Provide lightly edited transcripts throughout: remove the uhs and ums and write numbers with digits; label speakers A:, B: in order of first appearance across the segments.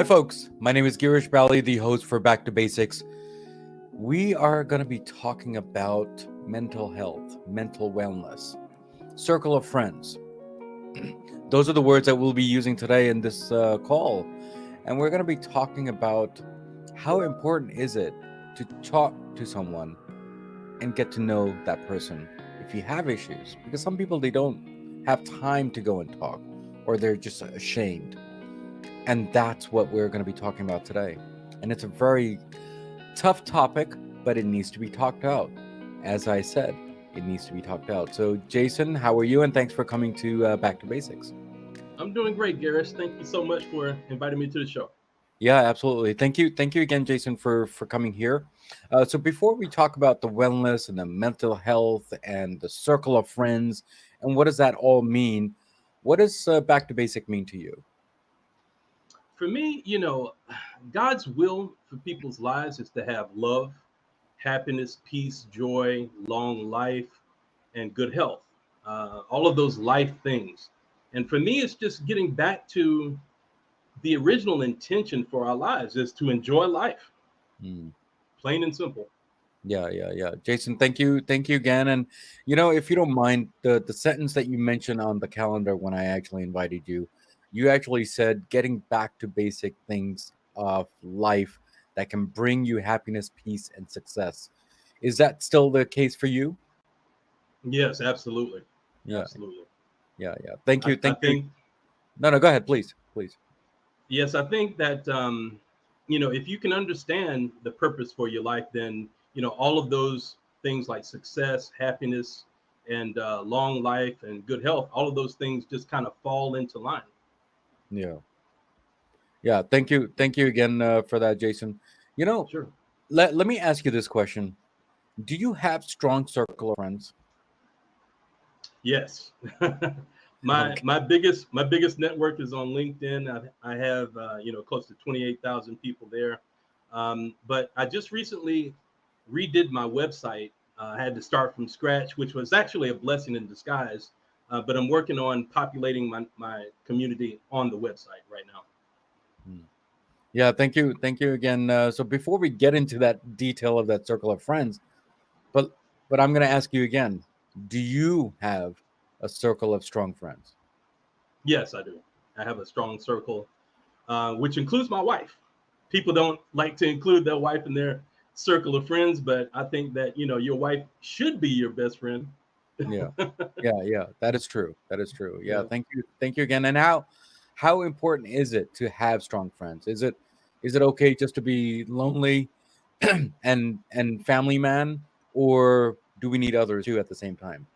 A: Hi, folks. My name is Girish, the host for Back to Basics. We are going to be talking about mental health, mental wellness, circle of friends. Those are the words that we'll be using today in this call. And we're going to be talking about how important is it to talk to someone and get to know that person if you have issues. Because some people, they don't have time to go and talk, or they're just ashamed. And that's what we're going to be talking about today. And it's a very tough topic, but it needs to be talked out. As I said, it needs to be talked out. So, Jason, how are you? And thanks for coming to Back to Basics.
B: I'm doing great, Girish. Thank you so much for inviting me to the show.
A: Yeah, absolutely. Thank you again, Jason, for coming here. So before we talk about the wellness and the mental health and the circle of friends and what does that all mean, what does Back to Basic mean to you?
B: For me, God's will for people's lives is to have love, happiness, peace, joy, long life, and good health. All of those life things. And for me, it's just getting back to the original intention for our lives is to enjoy life,
A: Hmm.
B: plain and simple.
A: Yeah. Jason, thank you again. And if you don't mind, the sentence that you mentioned on the calendar when I actually invited you, you actually said getting back to basic things of life that can bring you happiness, peace, and success. Is that still the case for you?
B: Yes, absolutely.
A: Yeah,
B: Absolutely.
A: yeah. Thank
B: I,
A: you,
B: I
A: thank you.
B: think
A: No, go ahead, please.
B: Yes, I think that if you can understand the purpose for your life, then all of those things like success, happiness, and long life and good health, all of those things just kind of fall into line.
A: Yeah, yeah. Thank you again for that, Jason. You know,
B: Sure.
A: let me ask you this question: do you have strong circle of friends?
B: Yes. my
A: Okay.
B: my biggest network is on LinkedIn. I have close to 28,000 people there. But I just recently redid my website. I had to start from scratch, which was actually a blessing in disguise. But I'm working on populating my community on the website right now.
A: Hmm. Yeah, thank you again. So before we get into that detail of that circle of friends, but I'm going to ask you again: do you have a circle of strong friends?
B: Yes, I do. I have a strong circle, which includes my wife. People don't like to include their wife in their circle of friends, but I think that your wife should be your best friend.
A: Yeah, yeah. That is true. That is true. Yeah,
B: Yeah.
A: thank you again. And how important is it to have strong friends? Is it okay just to be lonely and family man, or do we need others too at the same time?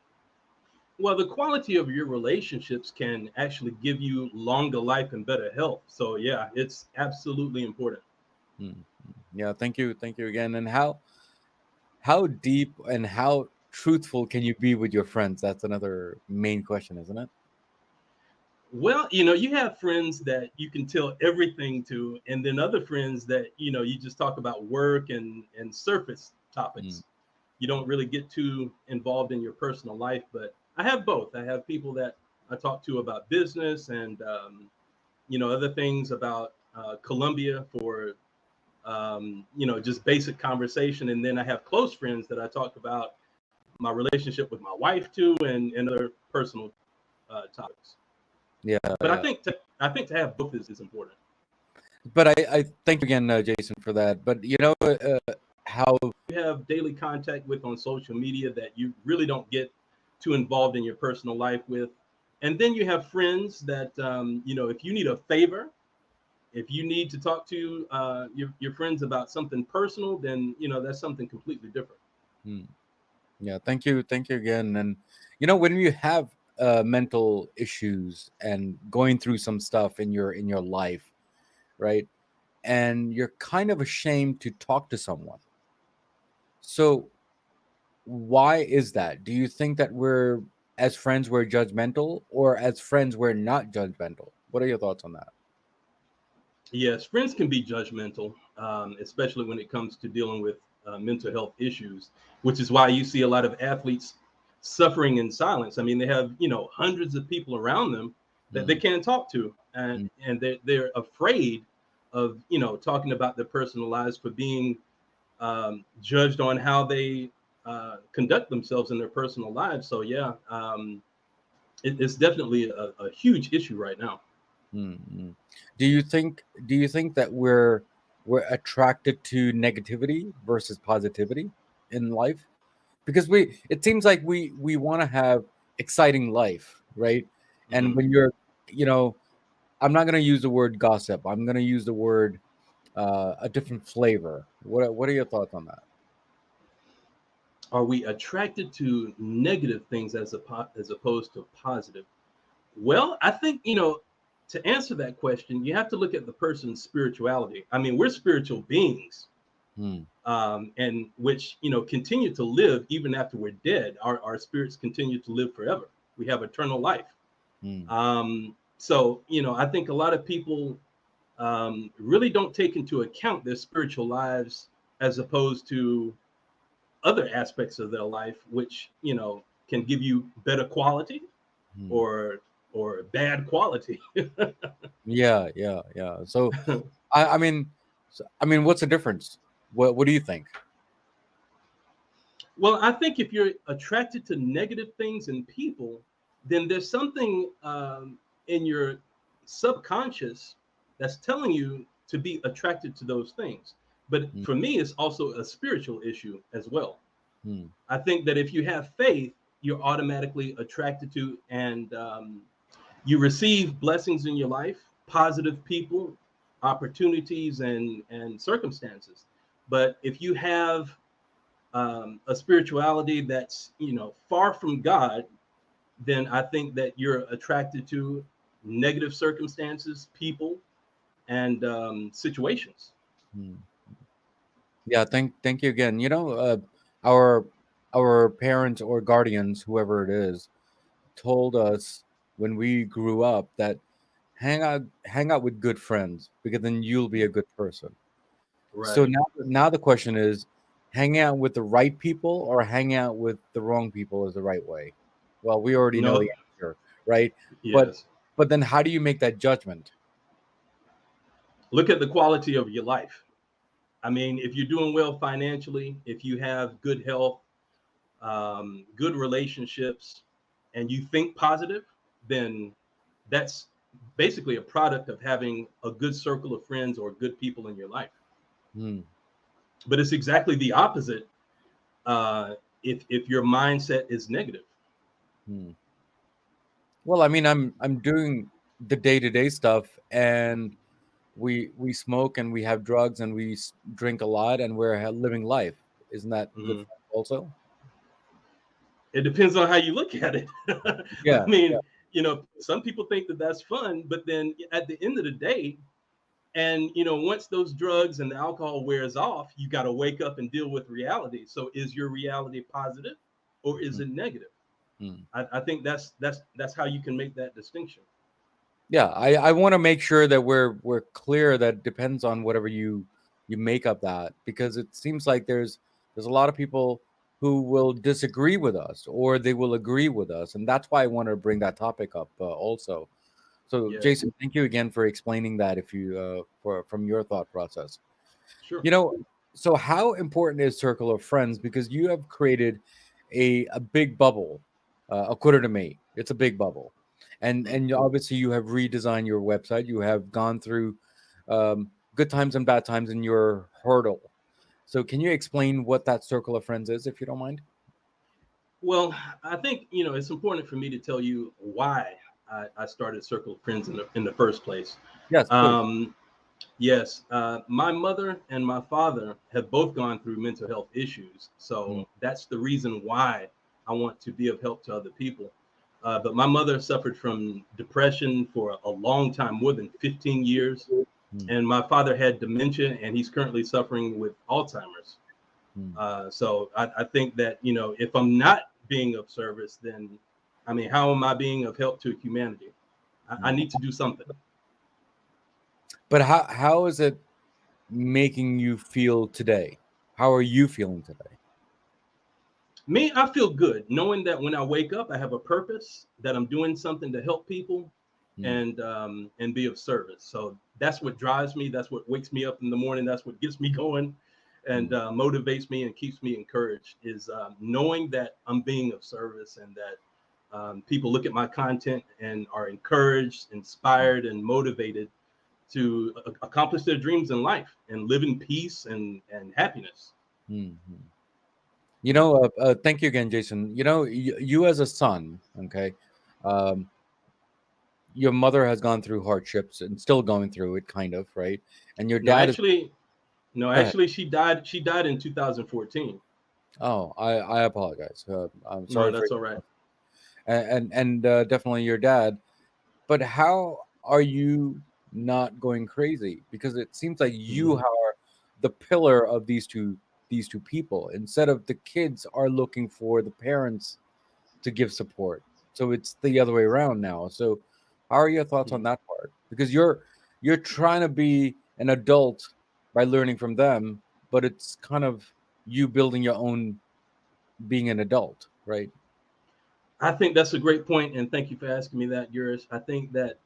B: Well, the quality of your relationships can actually give you longer life and better health. So yeah, it's absolutely important.
A: Mm, yeah, thank you again. And how deep and how truthful can you be with your friends? That's another main question, isn't it?
B: Well, you have friends that you can tell everything to, and then other friends that you just talk about work and surface
A: Mm,
B: topics. You don't really get too involved in your personal life. But I have both. I have people that I talk to about business and other things about Colombia for just basic conversation. And then I have close friends that I talk about my relationship with my wife too, and other personal topics.
A: yeah,
B: But I
A: yeah.
B: think to have both is important.
A: But I thank you again, Jason, for that. But how?
B: You have daily contact with on social media that you really don't get too involved in your personal life with. And then you have friends that if you need a favor, if you need to talk to your friends about something personal, then that's something completely different.
A: Hmm. Yeah, thank you again. And when you have mental issues and going through some stuff in your life, right? And you're kind of ashamed to talk to someone. So why is that? Do you think that we're as friends we're judgmental, or as friends we're not judgmental? What are your thoughts on that?
B: Yes, friends can be judgmental, especially when it comes to dealing with mental health issues, which is why you see a lot of athletes suffering in silence. I mean, they have hundreds of people around them that they
A: Mm,
B: can't talk to, and
A: mm,
B: they're afraid of talking about their personal lives for being judged on how they conduct themselves in their personal lives. So yeah, it's definitely a huge issue right now.
A: Mm-hmm. Do you think that we're attracted to negativity versus positivity in life? Because it seems like we want to have exciting life, right? And
B: Hmm.
A: when you're, you know, I'm not going to use the word gossip. I'm going to use the word a different flavor. What are your thoughts on that?
B: Are we attracted to negative things as opposed to positive? Well, I think, to answer that question, you have to look at the person's spirituality. I mean, we're spiritual beings,
A: Hmm.
B: and which, continue to live even after we're dead. Our spirits continue to live forever. We have eternal life.
A: Hmm.
B: So, I think a lot of people really don't take into account their spiritual lives as opposed to other aspects of their life, which, can give you better quality
A: Hmm.
B: or bad quality.
A: Yeah, yeah, yeah. So I mean, what's the difference? What do you think?
B: Well, I think if you're attracted to negative things in people, then there's something in your subconscious that's telling you to be attracted to those things. But
A: Hmm.
B: for me, it's also a spiritual issue as well.
A: Hmm.
B: I think that if you have faith, you're automatically attracted to and you receive blessings in your life, positive people, opportunities, and circumstances. But if you have a spirituality that's far from God, then I think that you're attracted to negative circumstances, people, and situations.
A: Hmm. Yeah, thank you again. Our our parents or guardians, whoever it is, told us when we grew up that hang out with good friends because then you'll be a good person. So
B: Right.
A: now the question is, hang out with the right people or hang out with the wrong people is the right way? Well, we already know
B: No.
A: the answer, right? But
B: Yes.
A: but then how do you make that judgment?
B: Look at the quality of your life. I mean, if you're doing well financially, if you have good health, good relationships, and you think positive, then that's basically a product of having a good circle of friends or good people in your life.
A: Hmm.
B: But it's exactly the opposite uh, if your mindset is negative.
A: Hmm. Well, I mean, I'm doing the day-to-day stuff, and we smoke and we have drugs and drink a lot and we're living life. Isn't that good
B: Mhm.
A: also?
B: It depends on how you look at it. I
A: Yeah, yeah.
B: mean, some people think that that's fun, but then at the end of the day, and once those drugs and the alcohol wears off, you got to wake up and deal with reality. So is your reality positive or is
A: Hmm.
B: it negative?
A: Hmm.
B: I think that's how you can make that distinction.
A: Yeah, I want to make sure that we're clear that it depends on whatever you make up that, because it seems like there's a lot of people who will disagree with us or they will agree with us, and that's why I want to bring that topic up also. So,
B: Yes.
A: Jason, thank you again for explaining that. If you for from your thought process,
B: Sure.
A: you know, so how important is circle of friends? Because you have created a big bubble, according to me, it's a big bubble,
B: Mhm.
A: and obviously you have redesigned your website. You have gone through good times and bad times in your hurdle. So, can you explain what that circle of friends is, if you don't mind?
B: Well, I think it's important for me to tell you why I started Circle of Friends in the first place.
A: Yes, please.
B: Um, yes, my mother and my father have both gone through mental health issues,
A: Mm,
B: so that's the reason why I want to be of help to other people. But my mother suffered from depression for a long time, more than 15 years,
A: mm,
B: and my father had dementia, and he's currently suffering with Alzheimer's.
A: mm.
B: So I think that if I'm not being of service, then I mean, how am I being of help to humanity? I
A: Mm.
B: need to do something.
A: But how is it making you feel today? How are you feeling today?
B: Me, I feel good knowing that when I wake up, I have a purpose, that I'm doing something to help people,
A: Mm.
B: and be of service. So that's what drives me. That's what wakes me up in the morning. That's what gets me going, and
A: Mm.
B: motivates me and keeps me encouraged. Is knowing that I'm being of service, and that people look at my content and are encouraged,
A: Mm.
B: inspired, and motivated to accomplish their dreams in life and live in peace and happiness.
A: Mm. Thank you again, Jason. You as a son, okay, um, your mother has gone through hardships and still going through it, kind of, right? And your
B: No,
A: dad is.
B: actually, no,
A: Go ahead.
B: actually, she died. She died in 2014.
A: Oh, I apologize. I'm
B: No,
A: sorry for.
B: that's all right.
A: And definitely your dad. But how are you not going crazy? Because it seems like you
B: Mhm.
A: are the pillar of these two people. Instead of the kids are looking for the parents to give support. So it's the other way around now. So how are your thoughts on
B: Mhm.
A: that part? Because you're trying to be an adult by learning from them, but it's kind of you building your own being an adult, right?
B: I think that's a great point, and thank you for asking me that, Girish. I think that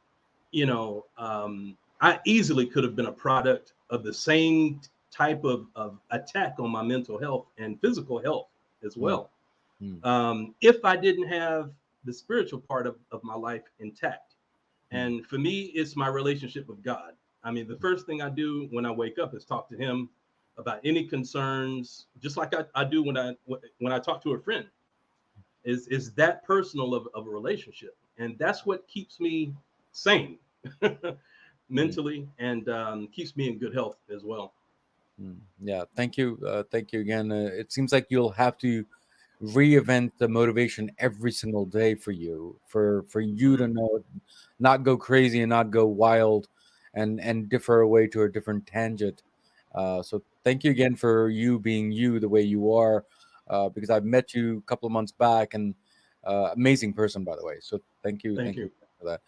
B: I easily could have been a product of the same type of attack on my mental health and physical health as
A: Mm,
B: well.
A: mm,
B: If I didn't have the spiritual part of my life intact.
A: mm,
B: And for me, it's my relationship with God. I mean, the first thing I do when I wake up is talk to Him about any concerns, just like I do when I talk to a friend. Is that personal of a relationship, and that's what keeps me sane
A: mm,
B: mentally, and keeps me in good health as well.
A: Yeah, thank you. Thank you again. It seems like you'll have to reinvent the motivation every single day for you to
B: Mhm.
A: know, not go crazy and not go wild, and differ away to a different tangent. So thank you again for you being you the way you are, because I've met you a couple of months back, and amazing person, by the way. So
B: Thank
A: thank you
B: you.
A: for that.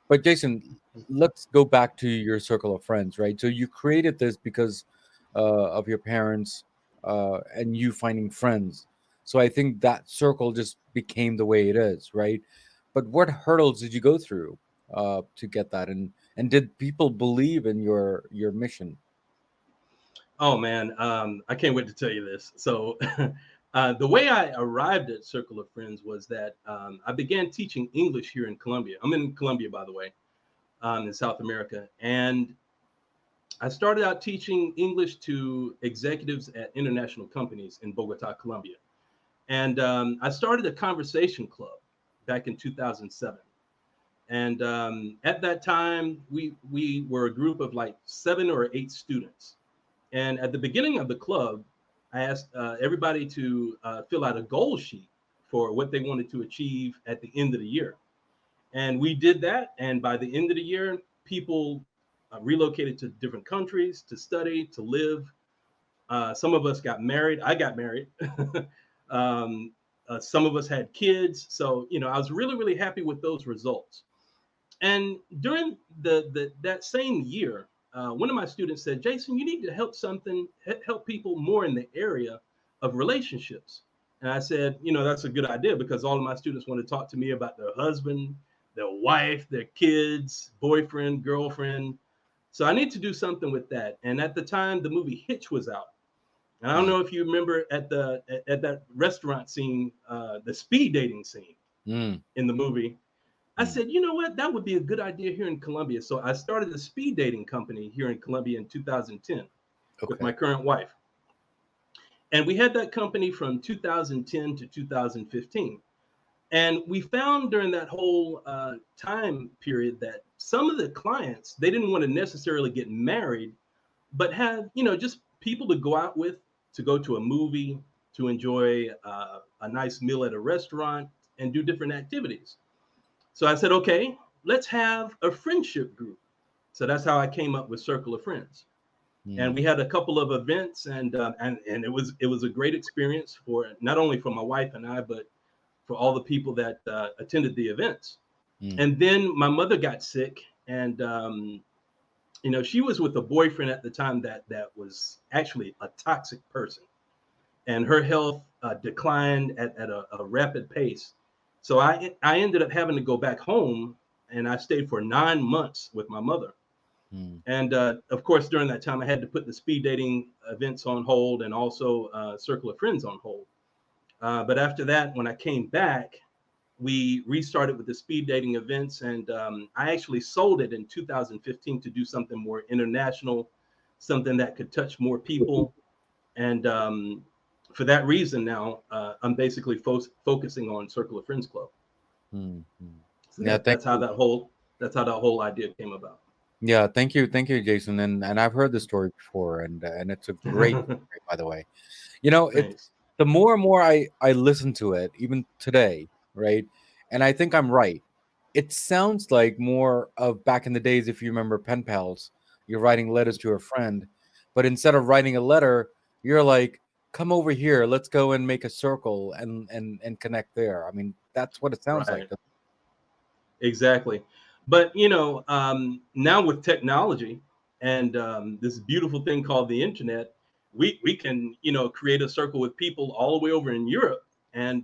A: But Jason, let's go back to your circle of friends, right? So you created this because of your parents, and you finding friends. So I think that circle just became the way it is, right? But what hurdles did you go through to get that, and did people believe in your mission?
B: Oh man, I can't wait to tell you this. So, the way I arrived at Circle of Friends was that I began teaching English here in Colombia. I'm in Colombia, by the way, in South America, and I started out teaching English to executives at international companies in Bogotá, Colombia. And I started a conversation club back in 2007. And at that time, we were a group of like 7 or 8 students. And at the beginning of the club, I asked everybody to fill out a goal sheet for what they wanted to achieve at the end of the year. And we did that. And by the end of the year, people relocated to different countries to study, to live. Some of us got married. I got married. um, some of us had kids. So, I was really, really happy with those results. And during that same year, one of my students said, "Jason, you need to help people more in the area of relationships." And I said, that's a good idea because all of my students want to talk to me about their husband, their wife, their kids, boyfriend, girlfriend. So I need to do something with that. And at the time, the movie Hitch was out. And I don't
A: Mm,
B: know if you remember at that restaurant scene, the speed dating scene
A: mm,
B: in the movie. I
A: mm.
B: said, you know what? That would be a good idea here in Colombia. So I started a speed dating company here in Colombia in 2010 with
A: Okay.
B: my current wife. And we had that company from 2010 to 2015. And we found during that whole time period that some of the clients, they didn't want to necessarily get married, but have, just people to go out with, to go to a movie, to enjoy a nice meal at a restaurant and do different activities. So I said, okay, let's have a friendship group. So that's how I came up with Circle of Friends. And
A: Mm,
B: we had a couple of events, and it was a great experience for not only for my wife and I, but for all the people that attended the events.
A: mm,
B: And then my mother got sick, and she was with a boyfriend at the time that was actually a toxic person, and her health declined at a rapid pace. So I ended up having to go back home and I stayed for 9 months with my mother.
A: Mm.
B: And of course, during that time, I had to put the speed dating events on hold and also Circle of Friends on hold. But after that, when I came back, we restarted with the speed dating events, and I actually sold it in 2015 to do something more international, something that could touch more people. And for that reason, now I'm basically focusing on Circle of Friends Club.
A: Mm. Mm.
B: So
A: Yeah, thank
B: that's how
A: you.
B: that whole idea came about.
A: Yeah, thank you, Jason. And I've heard the story before, and it's a great story, by the way. You know, it
B: Thanks.
A: the more and more I listen to it, even today, right? And I think I'm right. It sounds like more of back in the days, if you remember pen pals, you're writing letters to a friend, but instead of writing a letter, you're like, come over here, let's go and make a circle and connect there. I mean, that's what it sounds like.
B: Right. Exactly. But now with technology and this beautiful thing called the internet, we can create a circle with people all the way over in Europe, and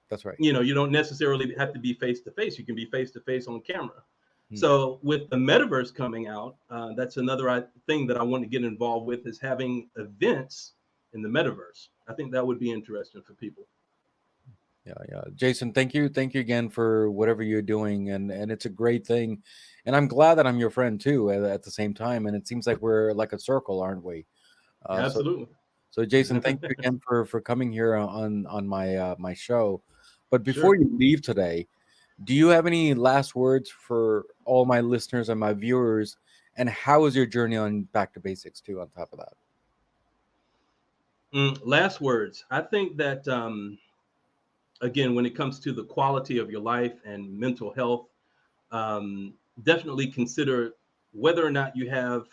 A: That's right.
B: you don't necessarily have to be face to face. You can be face to face on camera.
A: Hmm.
B: So with the metaverse coming out, that's another thing that I want to get involved with, is having events in the metaverse. I think that would be interesting for people.
A: Yeah, yeah. Jason, thank you again for whatever you're doing, and it's a great thing, and I'm glad that I'm your friend too at the same time. And it seems like we're like a circle, aren't we? So
B: Absolutely.
A: so Jason, thank you again for coming here on my my show. But before
B: Sure.
A: you leave today, do you have any last words for all my listeners and my viewers? And how is your journey on Back to Basics too? On top of that,
B: Last words. I think that again, when it comes to the quality of your life and mental health, um, definitely consider whether or not you have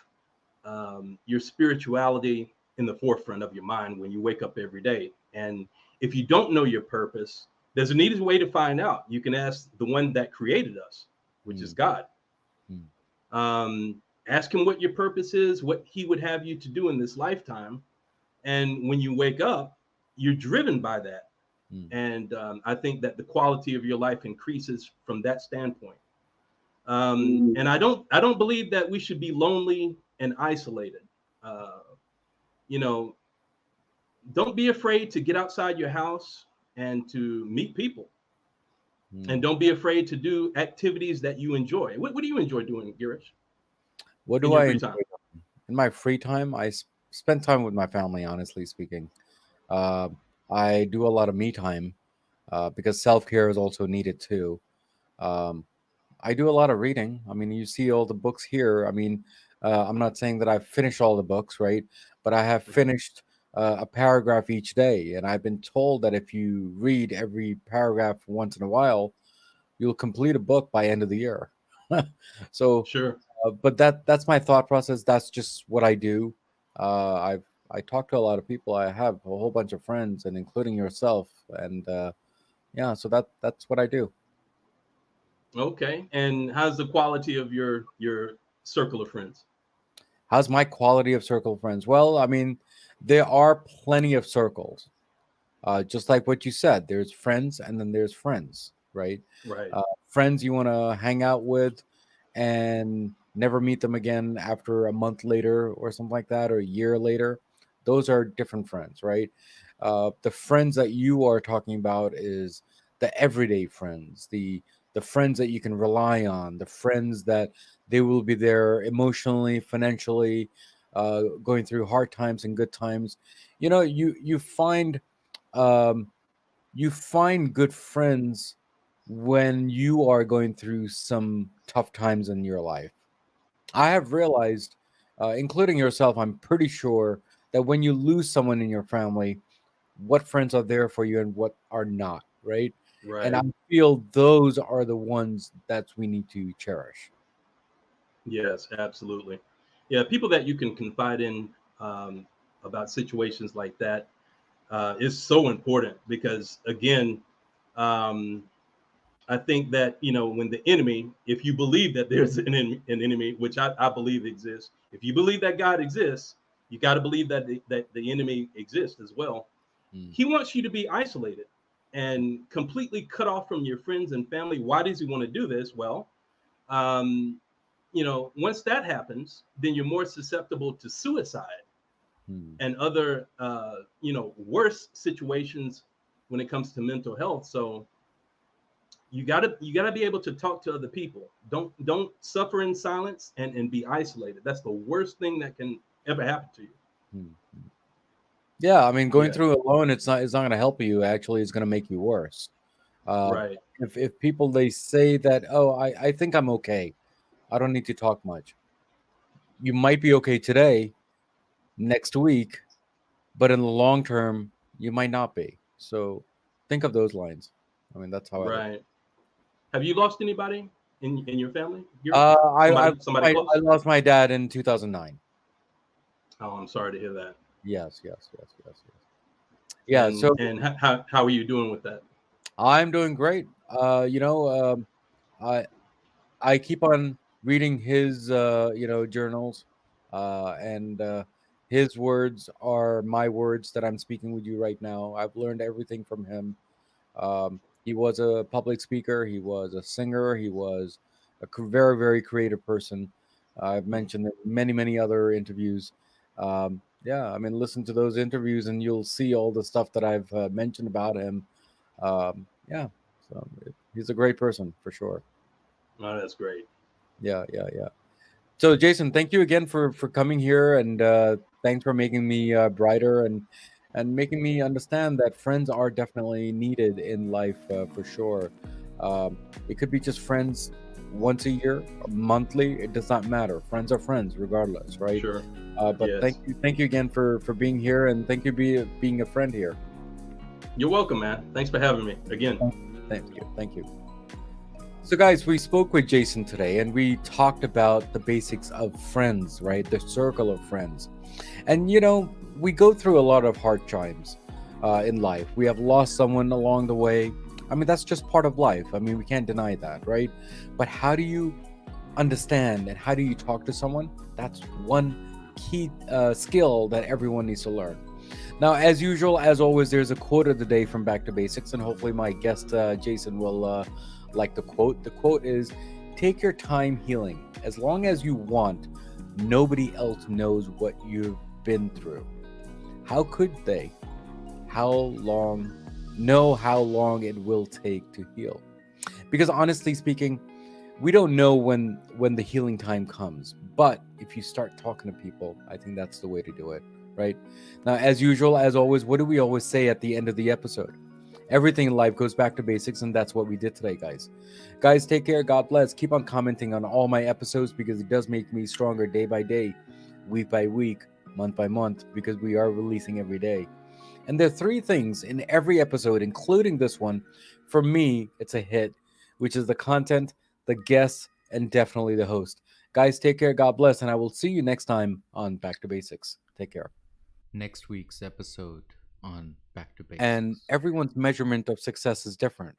B: your spirituality in the forefront of your mind when you wake up every day. And if you don't know your purpose, there's an easy way to find out. You can ask the one that created us, which is
A: mm,
B: God.
A: mm,
B: Ask him what your purpose is, what he would have you to do in this lifetime. And when you wake up, you're driven by that.
A: mm,
B: And I think that the quality of your life increases from that standpoint. And I don't believe that we should be lonely and isolated. Uh, you know, don't be afraid to get outside your house and to meet people. And
A: mm.
B: don't be afraid to do activities that you enjoy. What do you enjoy doing, Girish,
A: What
B: in
A: do
B: your
A: I
B: free
A: enjoy
B: time?
A: in my free time? Spend time with my family. Honestly speaking, uh, I do a lot of me time because self care is also needed too. Um, I do a lot of reading. I mean, you see all the books here. I mean, I'm not saying that I've finished all the books, right? But I have
B: Mhm.
A: finished a paragraph each day. And I've been told that if you read every paragraph once in a while, you'll complete a book by end of the year. So,
B: Sure.
A: but that's my thought process. That's just what I do. I talk to a lot of people. I have a whole bunch of friends, and including yourself. And yeah, so that's what I do.
B: Okay. And how's the quality of your circle of friends?
A: How's my quality of circle of friends? Well, I mean, there are plenty of circles. Just like what you said, there's friends and then there's friends, right?
B: Right.
A: Friends you want to hang out with and never meet them again after a month later or something like that, or a year later. Those are different friends, right? The friends that you are talking about is the everyday friends, the friends that you can rely on, the friends that they will be there emotionally, financially, going through hard times and good times. You know, um, you find good friends when you are going through some tough times in your life. I have realized, including yourself, I'm pretty sure that when you lose someone in your family, what friends are there for you and what are not, right? And I
B: Right.
A: feel those are the ones that we need to cherish.
B: Yes, absolutely. Yeah, people that you can confide in um, about situations like that is so important because, again, um, I think that when the enemy, if you believe that there's an enemy, which I believe exists, if you believe that God exists, you got to believe that the enemy exists as well.
A: Mm,
B: He wants you to be isolated and completely cut off from your friends and family. Why does he want to do this? Well, Once that happens, then you're more susceptible to suicide
A: Hmm.
B: and other, worse situations when it comes to mental health. So you gotta be able to talk to other people. Don't suffer in silence and be isolated. That's the worst thing that can ever happen to you.
A: Hmm. Yeah, I mean, going
B: Yeah,
A: through it alone, it's not going to help you. Actually, it's going to make you worse. Uh,
B: right.
A: if people they say that, oh, I think I'm okay, I don't need to talk much. You might be okay today, next week, but in the long term, you might not be. So think of those lines. I mean, that's how I look.
B: Right. Have you lost anybody in your family, Girish?
A: I
B: Somebody
A: I
B: close?
A: lost my dad in 2009.
B: Oh, I'm sorry to hear that.
A: Yes, yes, yes, yes, yes. Yeah,
B: And
A: so
B: how are you doing with that?
A: I'm doing great. I I keep on reading his journals, and his words are my words that I'm speaking with you right now. I've learned everything from him. He was a public speaker. He was a singer. He was a very, very creative person. I've
B: Hmm.
A: mentioned it in many, many other interviews. Yeah, I mean, listen to those interviews and you'll see all the stuff that I've mentioned about him. Yeah, so he's a great person for sure.
B: Oh, that's great.
A: Yeah, yeah, yeah. So, Jason, thank you again for coming here, and thanks for making me brighter and making me understand that friends are definitely needed in life for sure. It could be just friends once a year, or monthly. It does not matter. Friends are friends, regardless, right?
B: Sure.
A: But
B: Yes.
A: thank you again for being here, and thank you being a friend here.
B: You're welcome, man. Thanks for having me again.
A: Thank you, thank you. So, guys, we spoke with Jason today and we talked about the basics of friends, right? The circle of friends. And, we go through a lot of hard times in life. We have lost someone along the way. I mean, that's just part of life. I mean, we can't deny that, right? But how do you understand and how do you talk to someone? That's one key skill that everyone needs to learn. Now, as usual, as always, there's a quote of the day from Back to Basics, and hopefully, my guest Jason will like the quote. The quote is, "Take your time healing. As long as you want, nobody else knows what you've been through. How could they? How long? Know how long it will take to heal? Because honestly speaking, we don't know when the healing time comes, but if you start talking to people, I think that's the way to do it, right? Now, as usual, as always, what do we always say at the end of the episode? Everything in life goes back to basics, and that's what we did today, guys. Guys, take care. God bless. Keep on commenting on all my episodes because it does make me stronger day by day, week by week, month by month, because we are releasing every day. And there are three things in every episode, including this one. For me, it's a hit, which is the content, the guests, and definitely the host. Guys, take care. God bless. And I will see you next time on Back to Basics. Take care.
C: Next week's episode on Back to
A: And
C: Basics.
A: everyone's measurement of success is different.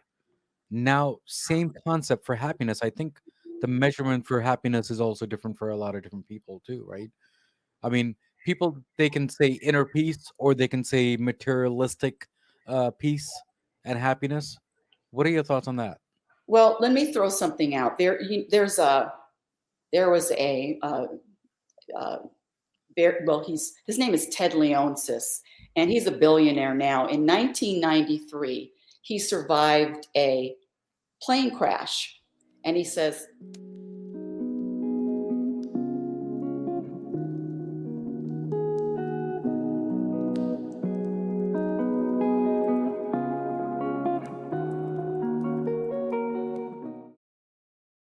A: Now, same concept for happiness. I think the measurement for happiness is also different for a lot of different people, too, right? I mean, people, they can say inner peace or they can say materialistic peace and happiness. What are your thoughts on that?
D: Well, let me throw something out there. There was a well, his name is Ted Leonsis, and he's a billionaire now. In 1993, he survived a plane crash, and he says,